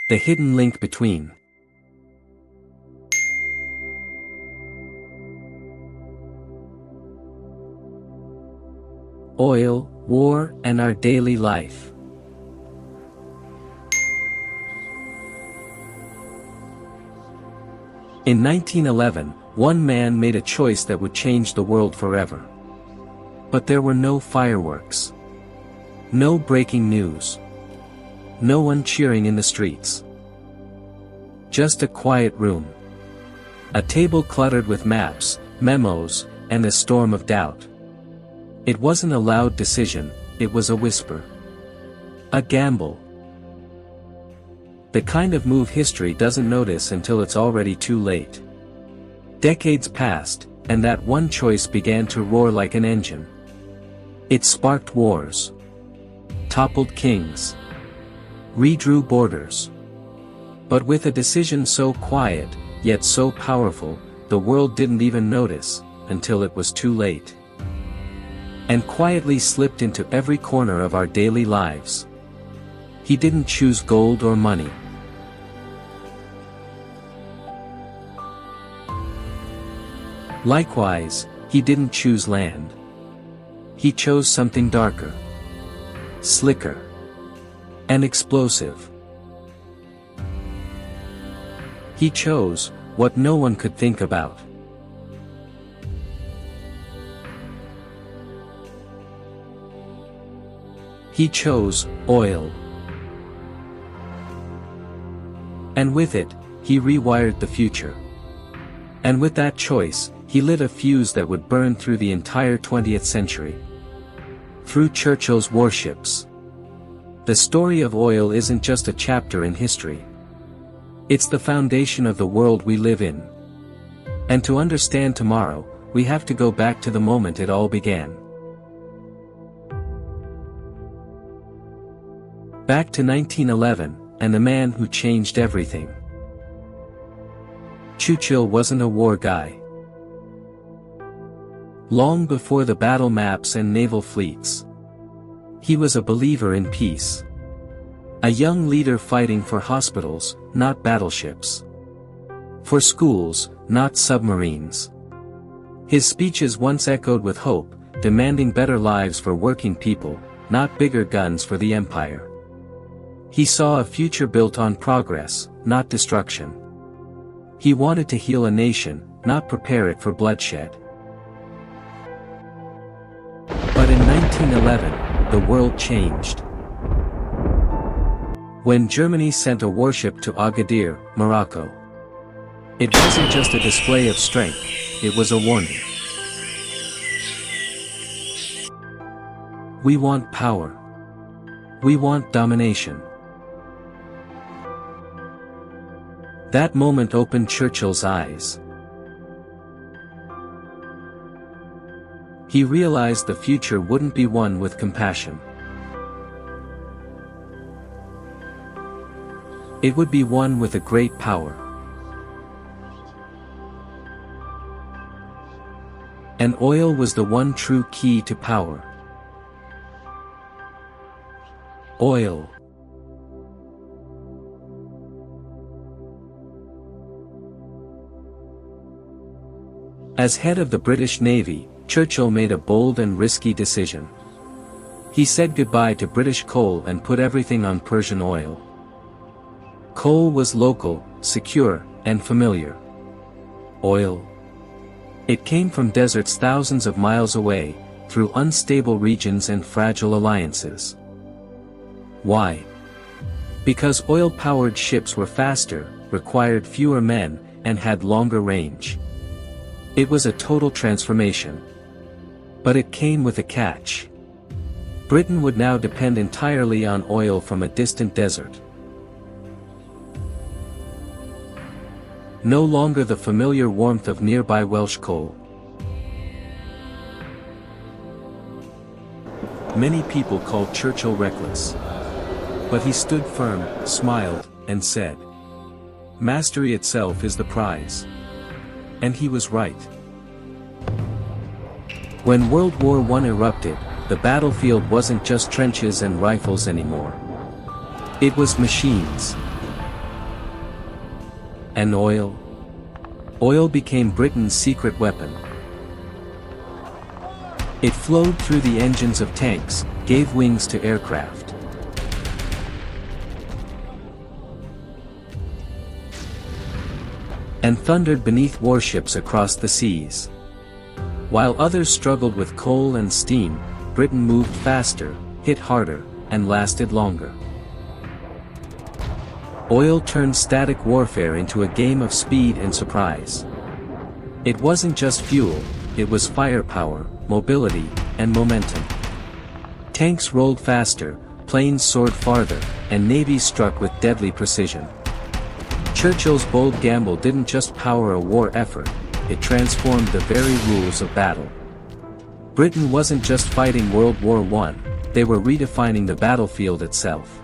The hidden link between oil, war, and our daily life. In 1911, one man made a choice that would change the world forever. But there were no fireworks. No breaking news. No one cheering in the streets. Just a quiet room. A table cluttered with maps, memos, and a storm of doubt. It wasn't a loud decision, it was a whisper. A gamble. The kind of move history doesn't notice until it's already too late. Decades passed, and that one choice began to roar like an engine. It sparked wars. Toppled kings. Redrew borders. But with a decision so quiet, yet so powerful, the world didn't even notice, until it was too late. And quietly slipped into every corner of our daily lives. He didn't choose gold or money. Likewise, he didn't choose land. He chose something darker, slicker, and explosive. He chose what no one could think about. He chose oil. And with it, he rewired the future. And with that choice, he lit a fuse that would burn through the entire 20th century. Through Churchill's warships. The story of oil isn't just a chapter in history. It's the foundation of the world we live in. And to understand tomorrow, we have to go back to the moment it all began. Back to 1911, and the man who changed everything. Churchill wasn't a war guy. Long before the battle maps and naval fleets. He was a believer in peace. A young leader fighting for hospitals, not battleships. For schools, not submarines. His speeches once echoed with hope, demanding better lives for working people, not bigger guns for the empire. He saw a future built on progress, not destruction. He wanted to heal a nation, not prepare it for bloodshed. But in 1911, the world changed. When Germany sent a warship to Agadir, Morocco. It wasn't just a display of strength, it was a warning. We want power. We want domination. That moment opened Churchill's eyes. He realized the future wouldn't be won with compassion. It would be won with a great power. And oil was the one true key to power. Oil. As head of the British Navy, Churchill made a bold and risky decision. He said goodbye to British coal and put everything on Persian oil. Coal was local, secure, and familiar. Oil. It came from deserts thousands of miles away, through unstable regions and fragile alliances. Why? Because oil-powered ships were faster, required fewer men, and had longer range. It was a total transformation. But it came with a catch. Britain would now depend entirely on oil from a distant desert. No longer the familiar warmth of nearby Welsh coal. Many people called Churchill reckless. But he stood firm, smiled, and said, "Mastery itself is the prize." And he was right. When World War I erupted, the battlefield wasn't just trenches and rifles anymore. It was machines. And oil? Oil became Britain's secret weapon. It flowed through the engines of tanks, gave wings to aircraft, and thundered beneath warships across the seas. While others struggled with coal and steam, Britain moved faster, hit harder, and lasted longer. Oil turned static warfare into a game of speed and surprise. It wasn't just fuel, it was firepower, mobility, and momentum. Tanks rolled faster, planes soared farther, and navies struck with deadly precision. Churchill's bold gamble didn't just power a war effort, it transformed the very rules of battle. Britain wasn't just fighting World War I, they were redefining the battlefield itself.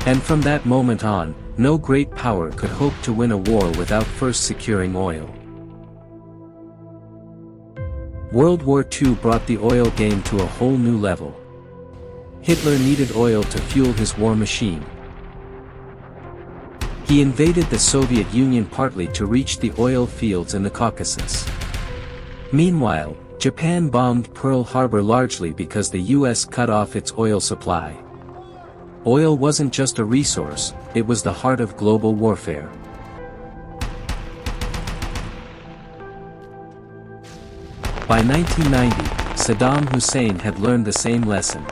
And from that moment on, no great power could hope to win a war without first securing oil. World War II brought the oil game to a whole new level. Hitler needed oil to fuel his war machine. He invaded the Soviet Union partly to reach the oil fields in the Caucasus. Meanwhile, Japan bombed Pearl Harbor largely because the US cut off its oil supply. Oil wasn't just a resource, it was the heart of global warfare. By 1990, Saddam Hussein had learned the same lesson.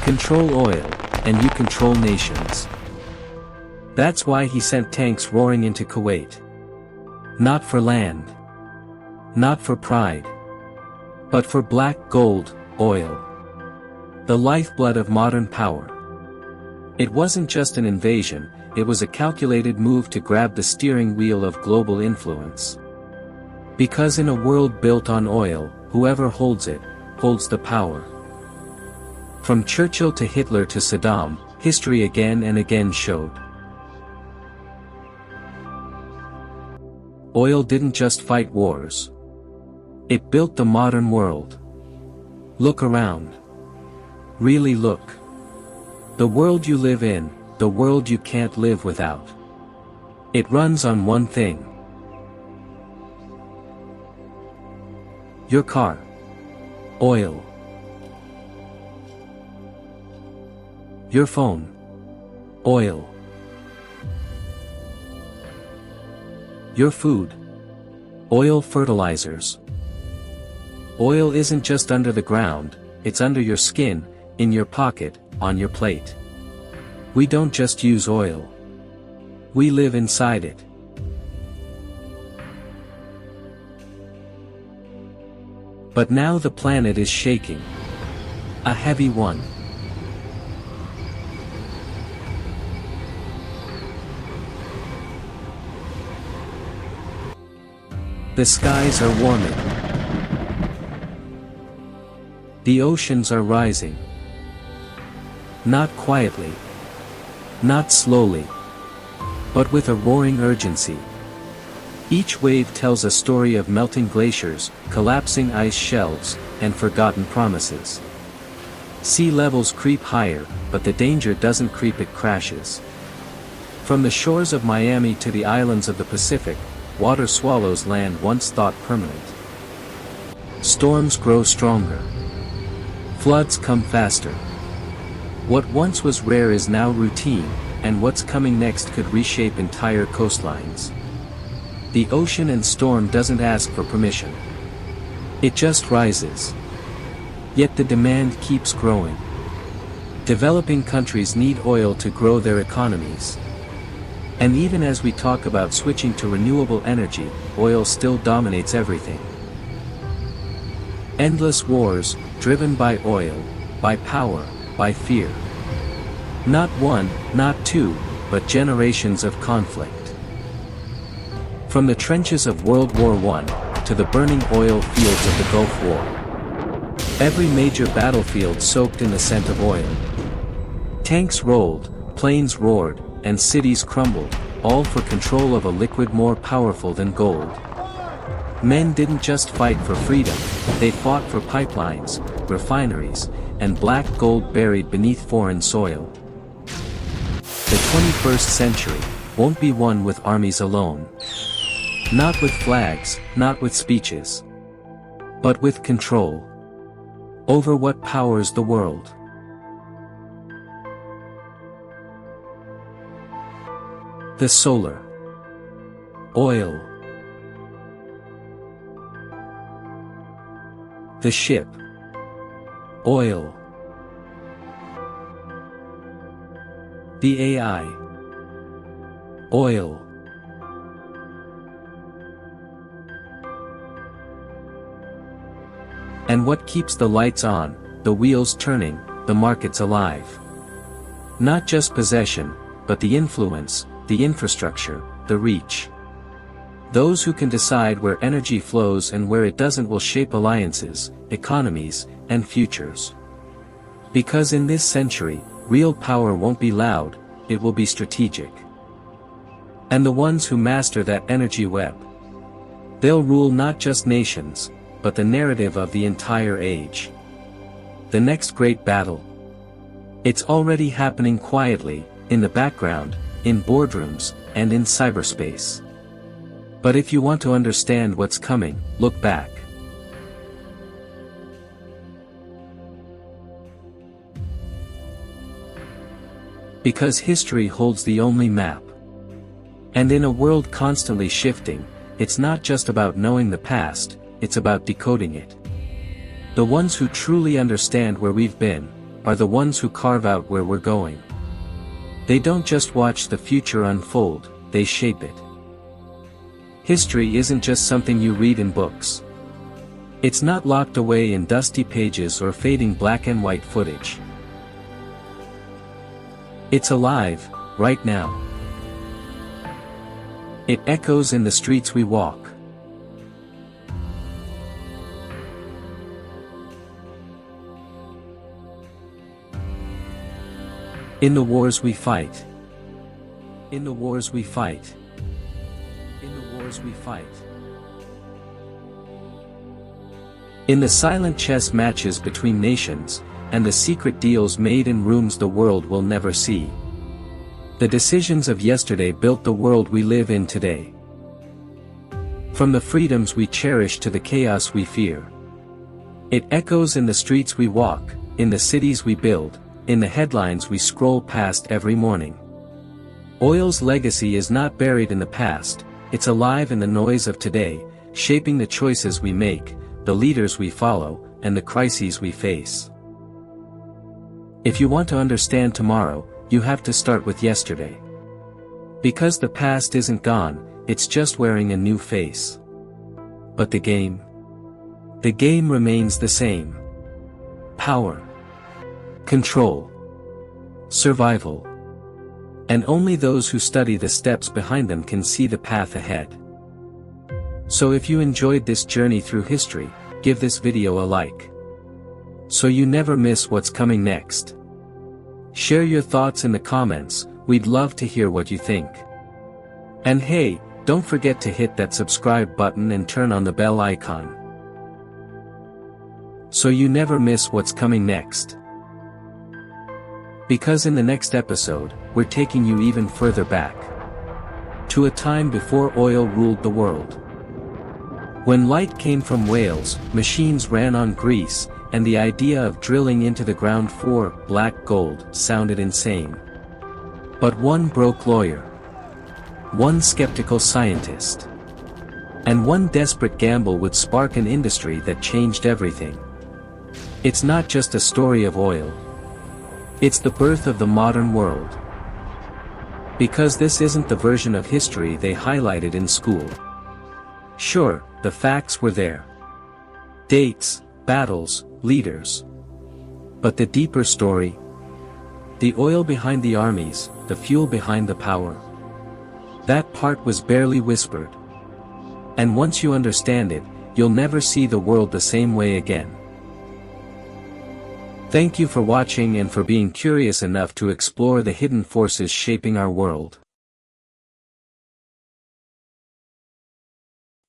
Control oil, and you control nations. That's why he sent tanks roaring into Kuwait. Not for land. Not for pride. But for black gold, oil. The lifeblood of modern power. It wasn't just an invasion, it was a calculated move to grab the steering wheel of global influence. Because in a world built on oil, whoever holds it, holds the power. From Churchill to Hitler to Saddam, history again and again showed. Oil didn't just fight wars. It built the modern world. Look around. Really look. The world you live in, the world you can't live without. It runs on one thing. Your car. Oil. Your phone. Oil. Your food. Oil fertilizers. Oil isn't just under the ground, it's under your skin, in your pocket, on your plate. We don't just use oil. We live inside it. But now the planet is shaking. A heavy one. The skies are warming. The oceans are rising. Not quietly. Not slowly. But with a roaring urgency. Each wave tells a story of melting glaciers, collapsing ice shelves, and forgotten promises. Sea levels creep higher, but the danger doesn't creep, it crashes. From the shores of Miami to the islands of the Pacific, water swallows land once thought permanent. Storms grow stronger. Floods come faster. What once was rare is now routine, and what's coming next could reshape entire coastlines. The ocean and storm doesn't ask for permission. It just rises. Yet the demand keeps growing. Developing countries need oil to grow their economies. And even as we talk about switching to renewable energy, oil still dominates everything. Endless wars, driven by oil, by power, by fear. Not one, not two, but generations of conflict. From the trenches of World War I, to the burning oil fields of the Gulf War. Every major battlefield soaked in the scent of oil. Tanks rolled, planes roared, and cities crumbled, all for control of a liquid more powerful than gold. Men didn't just fight for freedom, they fought for pipelines, refineries, and black gold buried beneath foreign soil. The 21st century, won't be won with armies alone. Not with flags, not with speeches. But with control. Over what powers the world. The solar. Oil. The ship. Oil. The AI. Oil. And what keeps the lights on, the wheels turning, the markets alive? Not just possession, but the influence, the infrastructure, the reach. Those who can decide where energy flows and where it doesn't will shape alliances, economies, and futures. Because in this century, real power won't be loud, it will be strategic. And the ones who master that energy web, they'll rule not just nations, but the narrative of the entire age. The next great battle. It's already happening quietly, in the background, in boardrooms, and in cyberspace. But if you want to understand what's coming, look back. Because history holds the only map. And in a world constantly shifting, it's not just about knowing the past, it's about decoding it. The ones who truly understand where we've been, are the ones who carve out where we're going. They don't just watch the future unfold, they shape it. History isn't just something you read in books. It's not locked away in dusty pages or fading black and white footage. It's alive, right now. It echoes in the streets we walk. In the wars we fight. In the wars we fight. In the wars we fight. In the silent chess matches between nations, and the secret deals made in rooms the world will never see. The decisions of yesterday built the world we live in today. From the freedoms we cherish to the chaos we fear. It echoes in the streets we walk, in the cities we build, in the headlines we scroll past every morning. Oil's legacy is not buried in the past, it's alive in the noise of today, shaping the choices we make, the leaders we follow, and the crises we face. If you want to understand tomorrow, you have to start with yesterday. Because the past isn't gone, it's just wearing a new face. But the game? The game remains the same. Power. Control. Survival. And only those who study the steps behind them can see the path ahead. So if you enjoyed this journey through history, give this video a like. So you never miss what's coming next. Share your thoughts in the comments, we'd love to hear what you think. And hey, don't forget to hit that subscribe button and turn on the bell icon. So you never miss what's coming next. Because in the next episode, we're taking you even further back. To a time before oil ruled the world. When light came from Wales, machines ran on grease, and the idea of drilling into the ground for black gold sounded insane. But one broke lawyer, one skeptical scientist, and one desperate gamble would spark an industry that changed everything. It's not just a story of oil. It's the birth of the modern world. Because this isn't the version of history they highlighted in school. Sure, the facts were there. Dates, battles, leaders. But the deeper story? The oil behind the armies, the fuel behind the power. That part was barely whispered. And once you understand it, you'll never see the world the same way again. Thank you for watching and for being curious enough to explore the hidden forces shaping our world.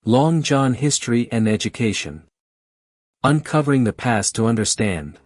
Long John History and Education. Uncovering the past to understand.